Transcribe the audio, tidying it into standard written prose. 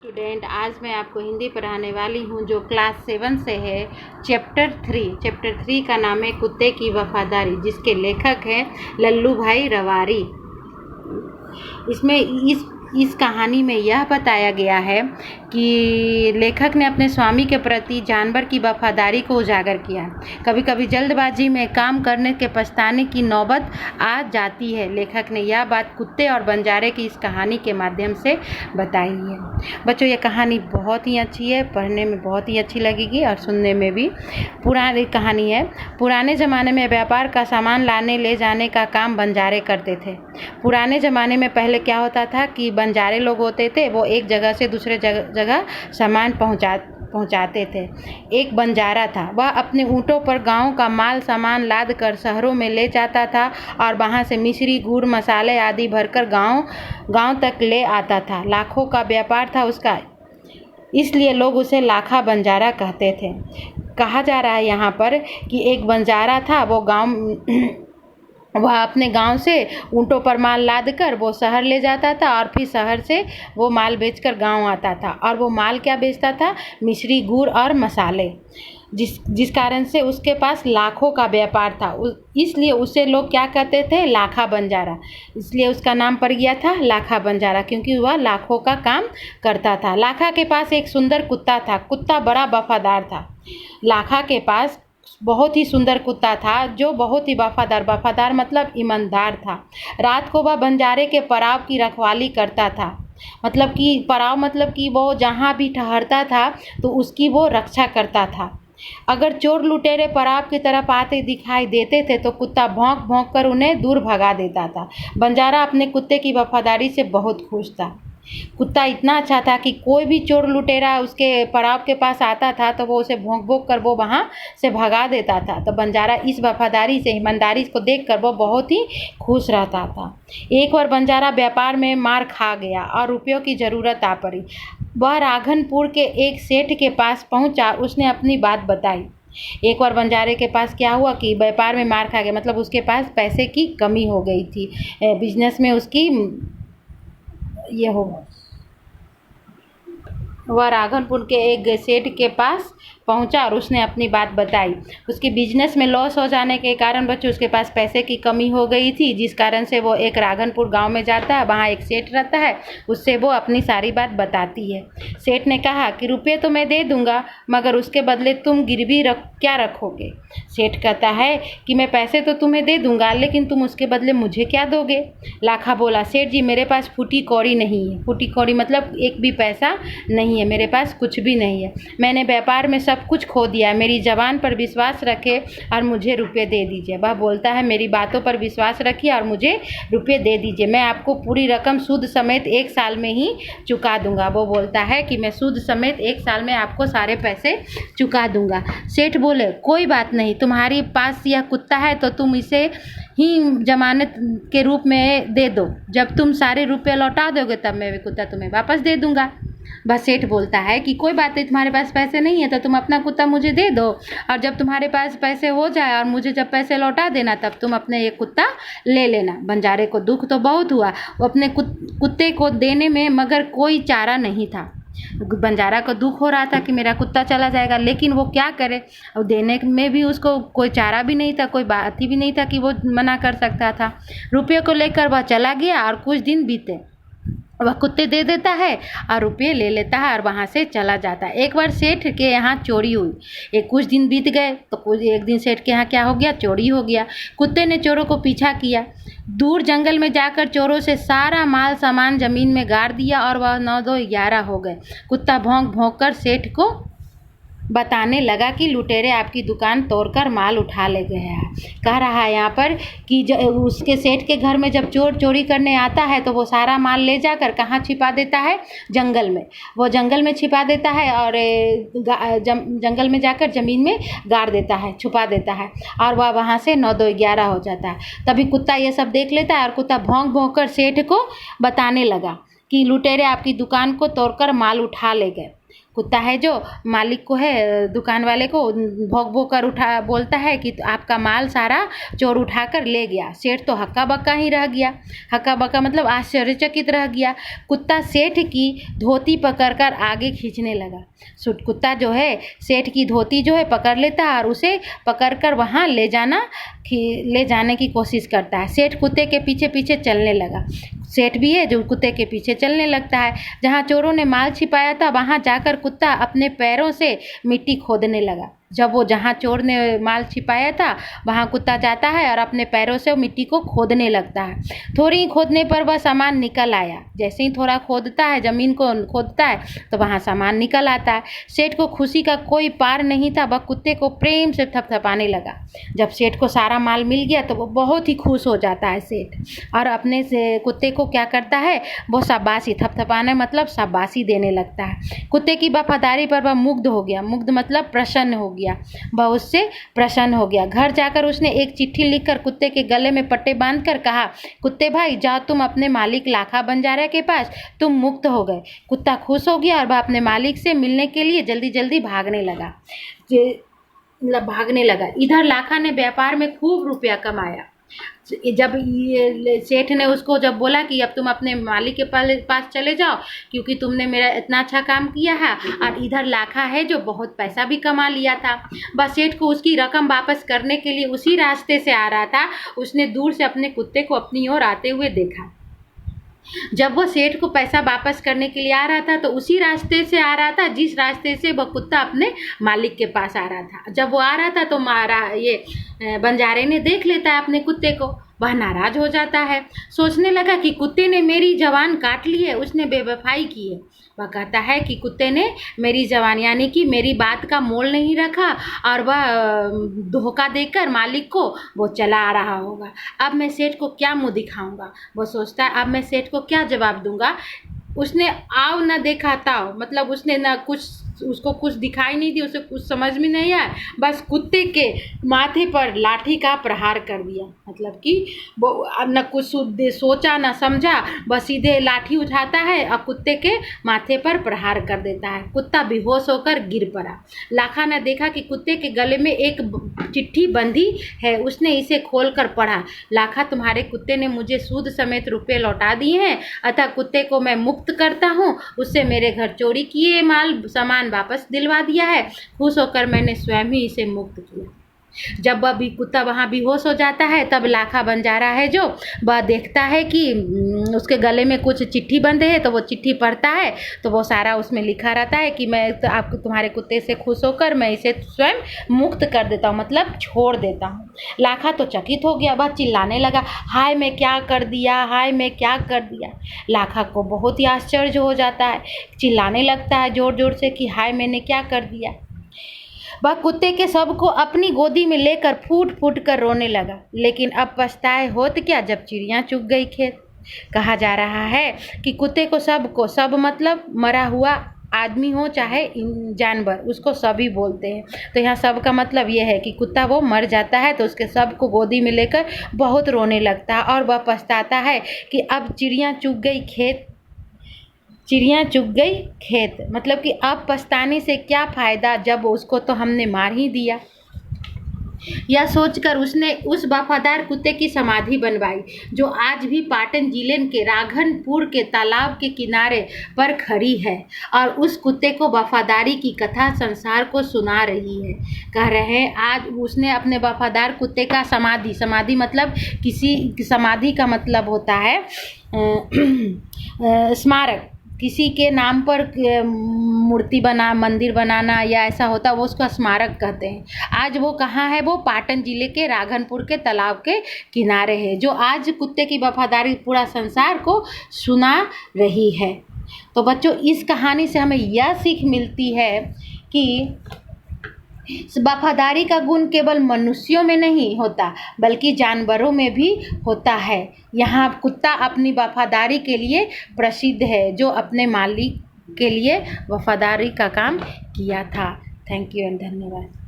Student, आज मैं आपको हिंदी पढ़ाने वाली हूँ जो क्लास 7 से है। चैप्टर 3 का नाम है कुत्ते की वफादारी, जिसके लेखक हैं लल्लू भाई रवारी। इसमें इस कहानी में यह बताया गया है कि लेखक ने अपने स्वामी के प्रति जानवर की वफादारी को उजागर किया। कभी कभी जल्दबाजी में काम करने के पछताने की नौबत आ जाती है। लेखक ने यह बात कुत्ते और बंजारे की इस कहानी के माध्यम से बताई है। बच्चों, ये कहानी बहुत ही अच्छी है, पढ़ने में बहुत ही अच्छी लगेगी और सुनने में भी। पुरानी कहानी है। पुराने ज़माने में व्यापार का सामान लाने ले जाने का काम बंजारे करते थे। पुराने ज़माने में पहले क्या होता था कि बंजारे लोग होते थे, वो एक जगह से दूसरे जगह सामान पहुंचाते थे। एक बंजारा था, वह अपने ऊँटों पर गांव का माल सामान लाद कर शहरों में ले जाता था और वहां से मिश्री, गुड़, मसाले आदि भरकर गांव तक ले आता था। लाखों का व्यापार था उसका, इसलिए लोग उसे लाखा बंजारा कहते थे। कहा जा रहा है यहाँ पर कि एक बंजारा था, वह अपने गांव से ऊँटों पर माल लाद कर वो शहर ले जाता था और फिर शहर से वो माल बेचकर गांव आता था। और वो माल क्या बेचता था? मिश्री, गुड़ और मसाले, जिस कारण से उसके पास लाखों का व्यापार था। इसलिए उसे लोग क्या कहते थे? लाखा बंजारा। इसलिए उसका नाम पड़ गया था लाखा बंजारा, क्योंकि वह लाखों का काम करता था। लाखा के पास एक सुंदर कुत्ता था। कुत्ता बड़ा वफादार था। लाखा के पास बहुत ही सुंदर कुत्ता था जो बहुत ही वफादार मतलब ईमानदार था। रात को वह बंजारे के पड़ाव की रखवाली करता था। मतलब कि पड़ाव मतलब कि वो जहाँ भी ठहरता था तो उसकी वो रक्षा करता था। अगर चोर लुटेरे पड़ाव की तरफ आते दिखाई देते थे तो कुत्ता भौंक कर उन्हें दूर भगा देता था। बंजारा अपने कुत्ते की वफादारी से बहुत खुश था। कुत्ता इतना अच्छा था कि कोई भी चोर लुटेरा उसके पड़ाव के पास आता था तो वो उसे भौंक कर वो वहाँ से भगा देता था। तो बंजारा इस वफादारी से, ईमानदारी को देखकर वो बहुत ही खुश रहता था। एक बार बंजारा व्यापार में मार खा गया और रुपयों की ज़रूरत आ पड़ी। वह राघनपुर के एक सेठ के पास पहुँचा। उसने अपनी बात बताई। एक बार बंजारे के पास क्या हुआ कि व्यापार में मार खा गया, मतलब उसके पास पैसे की कमी हो गई थी। बिजनेस में उसकी ये हो वह राघनपुर के एक सेठ के पास पहुंचा और उसने अपनी बात बताई। उसके बिजनेस में लॉस हो जाने के कारण बच्चों उसके पास पैसे की कमी हो गई थी, जिस कारण से वो एक राघनपुर गांव में जाता है। वहाँ एक सेठ रहता है, उससे वो अपनी सारी बात बताती है। सेठ ने कहा कि रुपये तो मैं दे दूंगा, मगर उसके बदले तुम गिरवी क्या रखोगे? सेठ कहता है कि मैं पैसे तो तुम्हें दे दूंगा, लेकिन तुम उसके बदले मुझे क्या दोगे? लाखा बोला, सेठ जी मेरे पास फूटी कौड़ी नहीं है। फूटी कौड़ी मतलब एक भी पैसा नहीं है, मेरे पास कुछ भी नहीं है। मैंने व्यापार में सब कुछ खो दिया। मेरी जबान पर विश्वास रखे और मुझे रुपये दे दीजिए। वह बोलता है, मेरी बातों पर विश्वास रखिए और मुझे रुपये दे दीजिए। मैं आपको पूरी रकम सूद समेत 1 साल में ही चुका दूंगा। वो बोलता है कि मैं सूद समेत 1 साल में आपको सारे पैसे चुका दूंगा। सेठ बोले, कोई बात नहीं, तुम्हारे पास यह कुत्ता है तो तुम इसे ही जमानत के रूप में दे दो। जब तुम सारे रुपये लौटा दोगे तब मैं कुत्ता तुम्हें वापस दे दूंगा। बस सेठ बोलता है कि कोई बात नहीं, तुम्हारे पास पैसे नहीं है तो तुम अपना कुत्ता मुझे दे दो, और जब तुम्हारे पास पैसे हो जाए और मुझे जब पैसे लौटा देना तब तुम अपने ये कुत्ता ले लेना। बंजारे को दुख तो बहुत हुआ वो अपने कुत्ते को देने में, मगर कोई चारा नहीं था। बंजारा को दुख हो रहा था कि मेरा कुत्ता चला जाएगा, लेकिन वो क्या करे? और देने में भी उसको कोई चारा भी नहीं था, कोई बात ही भी नहीं था कि वो मना कर सकता था। रुपये को लेकर वह चला गया और कुछ दिन बीते। वह कुत्ते दे देता है और रुपये ले लेता है और वहाँ से चला जाता है। एक बार सेठ के यहाँ चोरी हुई। कुछ दिन बीत गए तो एक दिन सेठ के यहाँ क्या हो गया? चोरी हो गया। कुत्ते ने चोरों को पीछा किया। दूर जंगल में जाकर चोरों से सारा माल सामान जमीन में गाड़ दिया और वह 9-2-11 हो गए। कुत्ता भौंक कर सेठ को बताने लगा कि लुटेरे आपकी दुकान तोड़कर माल उठा ले गए हैं। कह रहा है यहाँ पर कि उसके सेठ के घर में जब चोर चोरी करने आता है तो वो सारा माल ले जाकर कहाँ छिपा देता है? जंगल में। वो जंगल में छिपा देता है और जंगल में जाकर ज़मीन में गाड़ देता है, छुपा देता है, और वह वहाँ से 9-2-11 हो जाता है। तभी कुत्ता ये सब देख लेता है और कुत्ता भौंक कर सेठ को बताने लगा कि लुटेरे आपकी दुकान को तोड़कर माल उठा ले गए। कुत्ता है जो मालिक को है, दुकान वाले को भौंक भौंक कर उठा बोलता है कि आपका माल सारा चोर उठाकर ले गया। सेठ तो हक्का बक्का ही रह गया। हक्का बक्का मतलब आश्चर्यचकित रह गया। कुत्ता सेठ की धोती पकड़कर आगे खींचने लगा। कुत्ता जो है सेठ की धोती जो है पकड़ लेता है और उसे पकड़कर वहाँ ले जाने की कोशिश करता है। सेठ कुत्ते के पीछे पीछे चलने लगा। सेठ भी है जो कुत्ते के पीछे चलने लगता है। जहाँ चोरों ने माल छिपाया था वहाँ जाकर कुत्ता अपने पैरों से मिट्टी खोदने लगा। जब वो जहाँ चोर ने माल छिपाया था वहाँ कुत्ता जाता है और अपने पैरों से मिट्टी को खोदने लगता है। थोड़ी ही खोदने पर वह सामान निकल आया। जैसे ही थोड़ा खोदता है, ज़मीन को खोदता है, तो वहाँ सामान निकल आता है। सेठ को खुशी का कोई पार नहीं था। वह कुत्ते को प्रेम से थपथपाने लगा। जब सेठ को सारा माल मिल गया तो वो बहुत ही खुश हो जाता है सेठ, और अपने से कुत्ते को क्या करता है, वो शाबाशी, थपथपाने मतलब शाबाशी देने लगता है। कुत्ते की वफादारी पर वह मुग्ध हो गया। मुग्ध मतलब प्रसन्न हो गया। वह उससे प्रसन्न हो गया। घर जाकर उसने एक चिट्ठी लिखकर कुत्ते के गले में पट्टे बांधकर कहा, कुत्ते भाई जाओ तुम अपने मालिक लाखा बंजारा के पास, तुम मुक्त हो गए। कुत्ता खुश हो गया और वह अपने मालिक से मिलने के लिए जल्दी जल्दी भागने लगा। इधर लाखा ने व्यापार में खूब रुपया कमाया। जब ये सेठ ने उसको जब बोला कि अब तुम अपने मालिक के पास चले जाओ क्योंकि तुमने मेरा इतना अच्छा काम किया है, और इधर लाखा है जो बहुत पैसा भी कमा लिया था। बस सेठ को उसकी रकम वापस करने के लिए उसी रास्ते से आ रहा था। उसने दूर से अपने कुत्ते को अपनी ओर आते हुए देखा। जब वो सेठ को पैसा वापस करने के लिए आ रहा था तो उसी रास्ते से आ रहा था जिस रास्ते से वह कुत्ता अपने मालिक के पास आ रहा था। जब वो आ रहा था तो बंजारे ने देख लेता है अपने कुत्ते को। वह नाराज हो जाता है। सोचने लगा कि कुत्ते ने मेरी जवान काट ली है, उसने बेवफाई की है। वह कहता है कि कुत्ते ने मेरी जवान यानी कि मेरी बात का मोल नहीं रखा और वह धोखा देकर मालिक को वो चला आ रहा होगा। अब मैं सेठ को क्या मुंह दिखाऊंगा। वो सोचता है अब मैं सेठ को क्या जवाब दूंगा। उसने आव न देखा ताव, मतलब उसने न कुछ, उसको कुछ दिखाई नहीं दी, उसे कुछ समझ में नहीं आया। बस कुत्ते के माथे पर लाठी का प्रहार कर दिया। मतलब कि वो न कुछ सोचा न समझा, बस सीधे लाठी उठाता है और कुत्ते के माथे पर प्रहार कर देता है। कुत्ता बेहोश होकर गिर पड़ा। लाखा ने देखा कि कुत्ते के गले में एक चिट्ठी बंधी है। उसने इसे खोलकर पढ़ा। लाखा, तुम्हारे कुत्ते ने मुझे सूद समेत रुपये लौटा दिए हैं, अतः कुत्ते को मैं मुक्त करता हूँ। उससे मेरे घर चोरी किए सामान वापस दिलवा दिया है। खुश होकर मैंने स्वयं ही इसे मुक्त किया। जब वह भी कुत्ता वहाँ बेहोश हो जाता है तब लाखा बंजारा है जो वह देखता है कि उसके गले में कुछ चिट्ठी बंधे है। तो वो चिट्ठी पढ़ता है तो वो सारा उसमें लिखा रहता है कि मैं तो आपको तुम्हारे कुत्ते से खुश होकर मैं इसे स्वयं मुक्त कर देता हूँ, मतलब छोड़ देता हूँ। लाखा तो चकित हो गया। वह चिल्लाने लगा, हाय मैं क्या कर दिया, हाय मैं क्या कर दिया। लाखा को बहुत ही आश्चर्य हो जाता है। चिल्लाने लगता है जोर जोर से कि हाय मैंने क्या कर दिया। वह कुत्ते के शव को अपनी गोदी में लेकर फूट फूट कर रोने लगा। लेकिन अब पछताए होत क्या जब चिड़िया चुग गई खेत। कहा जा रहा है कि कुत्ते को सब मतलब मरा हुआ आदमी हो चाहे जानवर, उसको सब ही बोलते हैं। तो यहाँ सब का मतलब ये है कि कुत्ता वो मर जाता है तो उसके शव को गोदी में लेकर बहुत रोने लगता है और वह पछताता है कि अब चिड़िया चुग गई खेत, मतलब कि अब पछताने से क्या फ़ायदा जब उसको तो हमने मार ही दिया। यह सोचकर उसने उस वफादार कुत्ते की समाधि बनवाई जो आज भी पाटन जिले के राघनपुर के तालाब के किनारे पर खड़ी है और उस कुत्ते को वफादारी की कथा संसार को सुना रही है। कह रहे हैं आज उसने अपने वफादार कुत्ते का समाधि मतलब किसी समाधि का मतलब होता है स्मारक, किसी के नाम पर मूर्ति मंदिर बनाना या ऐसा होता वो उसका स्मारक कहते हैं। आज वो कहाँ है, वो पाटन जिले के राघनपुर के तालाब के किनारे है जो आज कुत्ते की वफादारी पूरा संसार को सुना रही है। तो बच्चों इस कहानी से हमें यह सीख मिलती है कि वफादारी का गुण केवल मनुष्यों में नहीं होता बल्कि जानवरों में भी होता है। यहाँ कुत्ता अपनी वफादारी के लिए प्रसिद्ध है जो अपने मालिक के लिए वफादारी का काम किया था। थैंक यू एंड धन्यवाद।